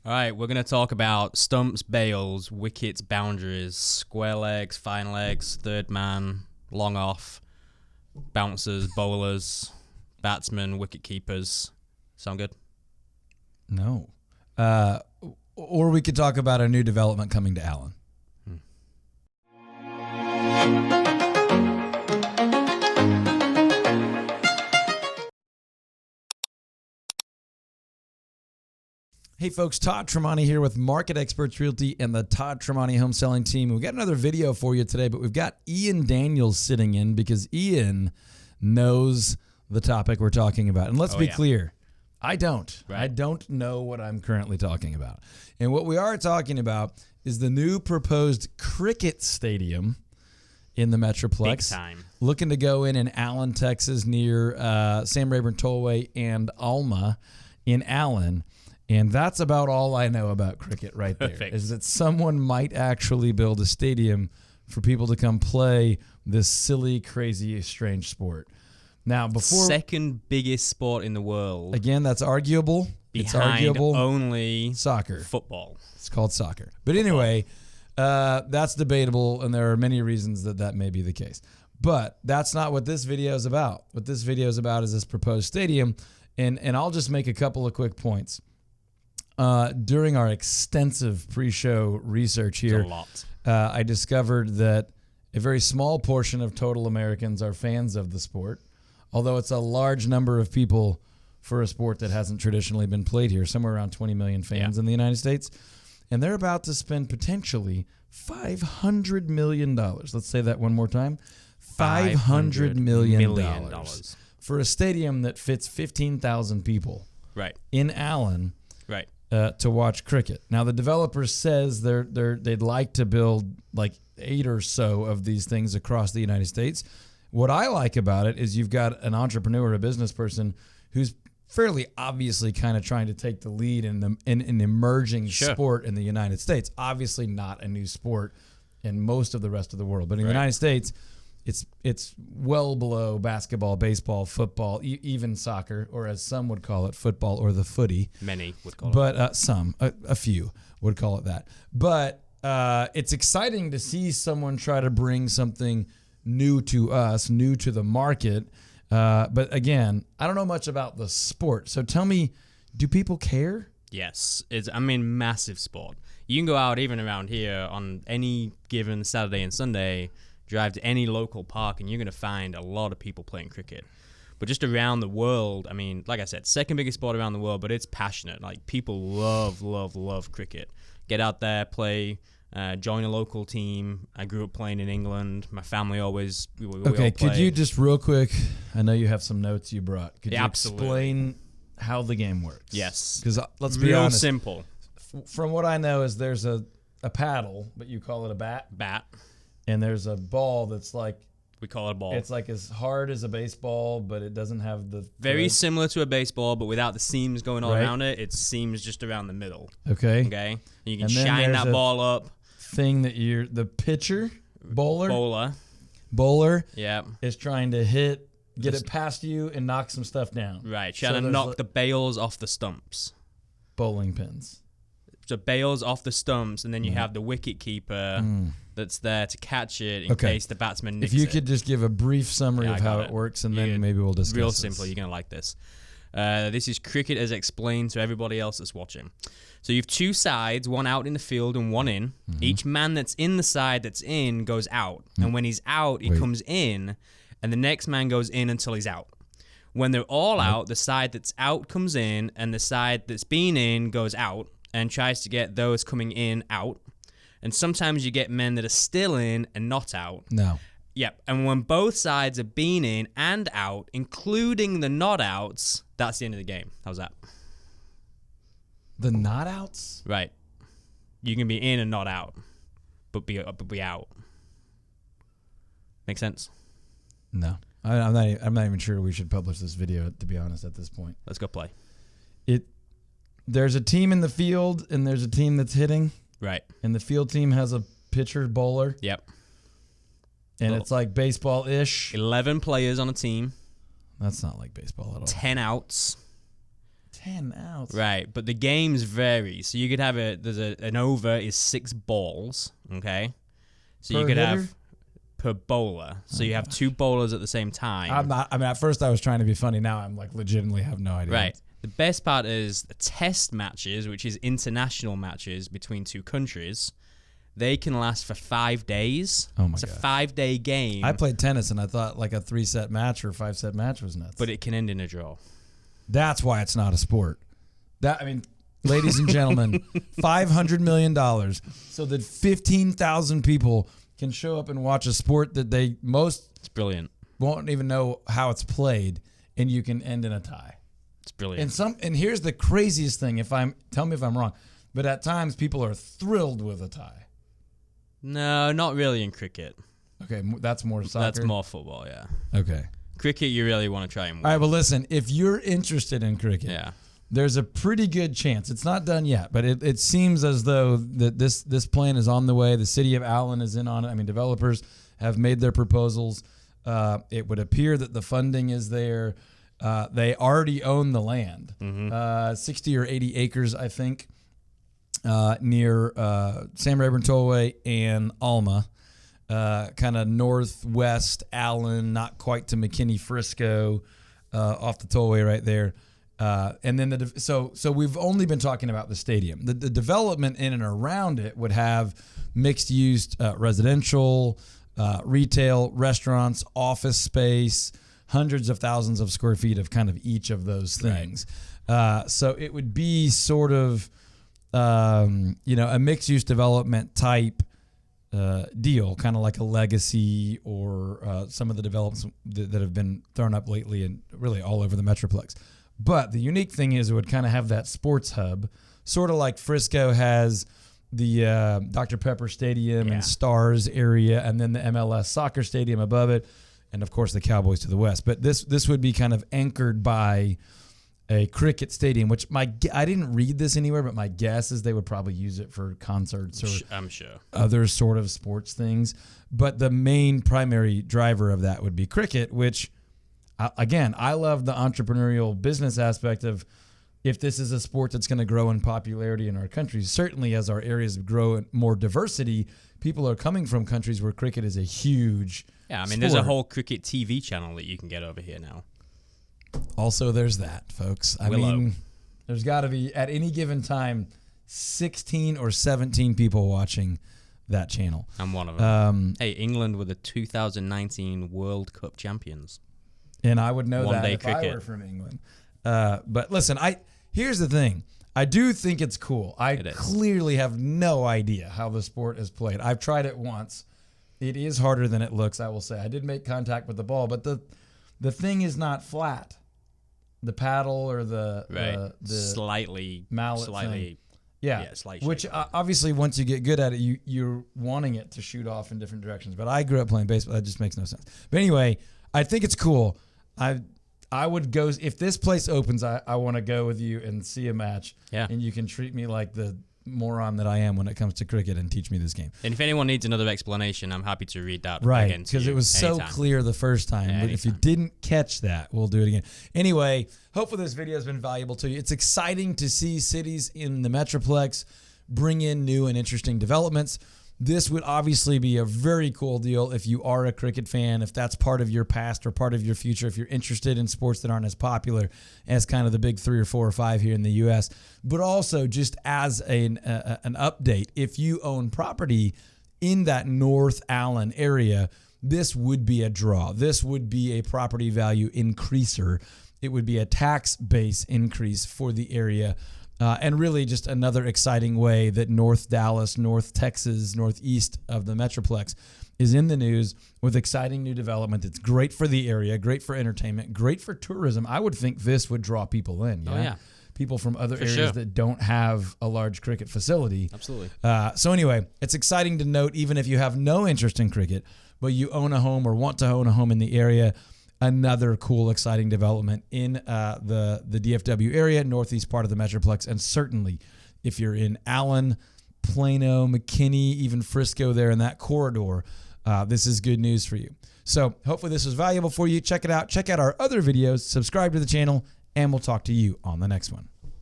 All right, we're going to talk about stumps, bails, wickets, boundaries, square legs, fine legs, third man, long off, bouncers, bowlers, batsmen, wicket keepers. Sound good? No. Or we could talk about a new development coming to Allen. Hey folks, Todd Tremonti here with Market Experts Realty and the Todd Tremonti Home Selling Team. We've got another video for you today, but we've got Ian Daniels sitting in because Ian knows the topic we're talking about. And let's be clear, I don't. Right. I don't know what I'm currently talking about. And what we are talking about is the new proposed cricket stadium in the Metroplex. Big time. Looking to go in Allen, Texas, near Sam Rayburn Tollway and Alma in Allen. And that's about all I know about cricket right there. Perfect. Is that someone might actually build a stadium for people to come play this silly, crazy, strange sport. Now, before second biggest sport in the world. Again, that's arguable. It's Behind arguable. only Soccer. football. It's called soccer. But anyway, that's debatable, and there are many reasons that may be the case. But that's not what this video is about. What this video is about is this proposed stadium, and I'll just make a couple of quick points. During our extensive pre-show research here, It's a lot. I discovered that a very small portion of total Americans are fans of the sport, although it's a large number of people for a sport that hasn't traditionally been played here, somewhere around 20 million fans in the United States. And they're about to spend potentially $500 million. Let's say that one more time. $500 million for a stadium that fits 15,000 people Right. in Allen. Right. To watch cricket. Now the developer says they'd like to build like 8 or so of these things across the United States. What I like about it is you've got an entrepreneur, a business person who's fairly obviously kind of trying to take the lead in an emerging sport in the United States. Obviously not a new sport in most of the rest of the world, but in the United States, it's well below basketball, baseball, football, even soccer, or as some would call it, football or the footy. Many would call it. But a few would call it that. But it's exciting to see someone try to bring something new to us, new to the market. But again, I don't know much about the sport. So tell me, do people care? Yes. It's, massive sport. You can go out even around here on any given Saturday and Sunday, drive to any local park, and you're going to find a lot of people playing cricket. But just around the world, like I said, second biggest sport around the world, but it's passionate. Like, people love cricket. Get out there, play, join a local team. I grew up playing in England. My family always, we all play. Could you just real quick, I know you have some notes you brought. Could you absolutely explain how the game works? Yes. Because let's be real honest. simple. From what I know is there's a paddle, but you call it a bat. Bat. And there's a ball that's like, we call it a ball. it's like as hard as a baseball, but it doesn't have the very thread. similar to a baseball, but without the seams going all Right. around it. It's seams just around the middle. Okay. Okay. And you can And then shine there's that ball up. Thing that the pitcher, bowler Yeah. is trying to get it past you and knock some stuff down. Right. Trying to knock the bails off the stumps. Bowling pins. So bails off the stumps, and then you have the wicket keeper that's there to catch it in case the batsman nicks If you it. could just give a brief summary of how it works, and then maybe we'll discuss Real this. simple. You're going to like this. This is cricket as explained to everybody else that's watching. So you have two sides, one out in the field and one in. Each man that's in the side that's in goes out. And when he's out, he comes in, and the next man goes in until he's out. When they're all out, the side that's out comes in, and the side that's been in goes out and tries to get those coming in out. And sometimes you get men that are still in and not out. No. Yep. And when both sides have been in and out, including the not outs, that's the end of the game. How's that? The not outs? Right. You can be in and not out, but be out. Make sense? No. I'm not even sure we should publish this video, to be honest, at this point. Let's go play. There's a team in the field, and there's a team that's hitting. Right. And the field team has a pitcher, bowler. Yep. And it's like baseball-ish. 11 players on a team. That's not like baseball at all. 10 outs. 10 outs. Right, but the games vary. So you could have an over is 6 balls, okay? So Per you could hitter? have per bowler. So you have 2 bowlers at the same time. At first I was trying to be funny. Now I'm like legitimately have no idea. Right. The best part is the test matches, which is international matches between 2 countries. They can last for 5 days. Oh my It's a God. 5-day game. I played tennis and I thought like a 3-set match or 5-set match was nuts. But it can end in a draw. That's why it's not a sport. Ladies and gentlemen, $500 million so that 15,000 people can show up and watch a sport that It's brilliant. won't even know how it's played, and you can end in a tie. It's brilliant. And here's the craziest thing. Tell me if I'm wrong, but at times people are thrilled with a tie. No, not really in cricket. Okay, that's more soccer. That's more football, yeah. Okay. Cricket, you really want to try and win. All right, well, listen, if you're interested in cricket, Yeah. there's a pretty good chance. It's not done yet, but it seems as though that this plan is on the way. The city of Allen is in on it. I mean, developers have made their proposals. It would appear that the funding is there. They already own the land, 60 or 80 acres, I think, near Sam Rayburn Tollway and Alma, kind of northwest Allen, not quite to McKinney Frisco, off the tollway right there. And then so we've only been talking about the stadium. The development in and around it would have mixed use residential, retail, restaurants, office space, hundreds of thousands of square feet of kind of each of those things. So it would be sort of a mixed use development type deal, kind of like a Legacy or some of the developments that have been thrown up lately and really all over the Metroplex. But the unique thing is it would kind of have that sports hub, sort of like Frisco has the Dr. Pepper Stadium and Stars area, and then the MLS soccer stadium above it, and of course the Cowboys to the west. But this would be kind of anchored by a cricket stadium, which I didn't read this anywhere, but my guess is they would probably use it for concerts or I'm sure other sort of sports things. But the main primary driver of that would be cricket, which, again, I love the entrepreneurial business aspect of if this is a sport that's going to grow in popularity in our country. Certainly as our areas grow in more diversity, people are coming from countries where cricket is a huge sport. There's a whole cricket TV channel that you can get over here now. Also, there's that, folks. I mean, there's got to be, at any given time, 16 or 17 people watching that channel. I'm one of them. Hey, England were the 2019 World Cup champions. And I would know that if cricket. I were from England. But listen, here's the thing. I do think it's cool. I clearly have no idea how the sport is played. I've tried it once. It is harder than it looks, I will say. I did make contact with the ball, but the thing is not flat. The paddle or the slightly mallet slightly thing. Yeah, slight which shape. Obviously once you get good at it, you're wanting it to shoot off in different directions. But I grew up playing baseball. That just makes no sense. But anyway, I think it's cool. I would go, if this place opens, I want to go with you and see a match. Yeah. And you can treat me like the moron that I am when it comes to cricket and teach me this game. And if anyone needs another explanation, I'm happy to read that Right, again to because you it was anytime. so clear the first time. Yeah, But if you didn't catch that, we'll do it again. Anyway, hopefully this video has been valuable to you. It's exciting to see cities in the Metroplex bring in new and interesting developments. This would obviously be a very cool deal if you are a cricket fan, if that's part of your past or part of your future, if you're interested in sports that aren't as popular as kind of the big 3 or 4 or 5 here in the U.S. But also just as an update, if you own property in that North Allen area, this would be a draw. This would be a property value increaser. It would be a tax base increase for the area. And really just another exciting way that North Dallas, North Texas, northeast of the Metroplex is in the news with exciting new development. It's great for the area, great for entertainment, great for tourism. I would think this would draw people in. Oh, yeah. People from other For areas sure. that don't have a large cricket facility. Absolutely. So anyway, it's exciting to note, even if you have no interest in cricket, but you own a home or want to own a home in the area, another cool, exciting development in the DFW area, northeast part of the Metroplex. And certainly if you're in Allen, Plano, McKinney, even Frisco there in that corridor, this is good news for you. So hopefully this was valuable for you. Check it out. Check out our other videos. Subscribe to the channel, and we'll talk to you on the next one.